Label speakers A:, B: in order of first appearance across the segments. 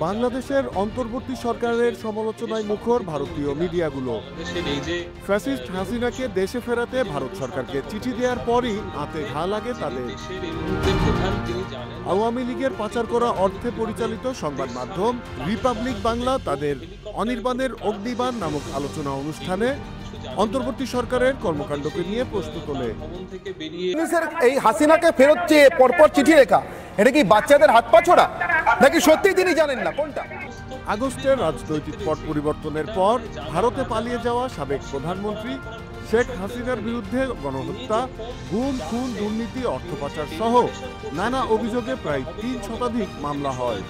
A: বাংলাদেশের অন্তর্বর্তী সরকারের সমালোচনায় মুখর ভারতীয় মিডিয়াগুলো। ফ্যাসিস্ট হাসিনাকে দেশে ফেরাতে ভারত সরকারকে চিঠি দেওয়ার পরই হাতে ঘা লাগে তাদের। আওয়ামী লীগের পাচার করা অর্থে পরিচালিত সংবাদ মাধ্যম রিপাবলিক বাংলা তাদের অনির্বাণের অগ্নিবাণ নামক আলোচনা অনুষ্ঠানে অন্তর্বর্তী সরকারের কর্মকাণ্ডকে নিয়ে প্রশ্ন তোলে।
B: এই হাসিনাকে ফেরত চেয়ে পরপর চিঠি লেখা, এটা কি বাচ্চাদের হাত পা ছোড়া নাকি সত্যি তিনি জানেন না কোনটা?
A: আগস্টের রাজনৈতিক পট পরিবর্তনের পর ভারতে পালিয়ে যাওয়া সাবেক প্রধানমন্ত্রী শেখ হাসিনার বিরুদ্ধে গণহত্যা, গুম, খুন, দুর্নীতি, অর্থ পাচার সহ নানা অভিযোগে প্রায় ৩ শতাধিক মামলা হয়।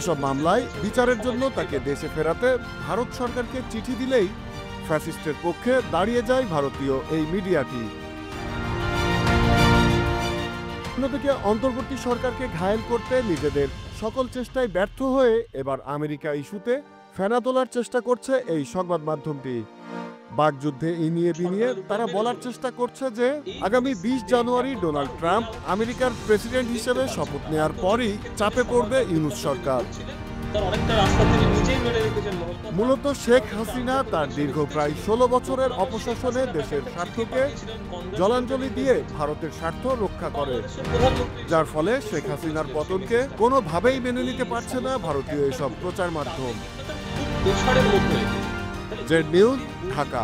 A: এসব মামলায় বিচারের জন্য তাকে দেশে ফেরাতে ভারত সরকারকে চিঠি দিলেই ফ্যাসিস্টের পক্ষে দাঁড়িয়ে যায় ভারতীয় এই মিডিয়াটি। অন্যদিকে অন্তর্বর্তী সরকারকে ঘায়েল করতে নিজেদের সকল চেষ্টায় ব্যর্থ হয়ে এবার আমেরিকা ইস্যুতে ফেনা তোলার চেষ্টা করছে এই সংবাদ মাধ্যমটি। বাকযুদ্ধে ইনিয়ে বিনিয়ে তারা বলার চেষ্টা করছে যে আগামী ২০ জানুয়ারি ডোনাল্ড ট্রাম্প আমেরিকার প্রেসিডেন্ট হিসেবে শপথ নেওয়ার পরই চাপে পড়বে ইউনূস সরকার। মূলত শেখ হাসিনা তার দীর্ঘ প্রায় ১৬ বছরের অপশাসনে দেশের স্বার্থকে জলাঞ্জলি দিয়ে ভারতের স্বার্থ রক্ষা করে, যার ফলে শেখ হাসিনার পতনকে কোনোভাবেই মেনে নিতে পারছে না ভারতীয় এসব প্রচার মাধ্যম। Z news, Dhaka.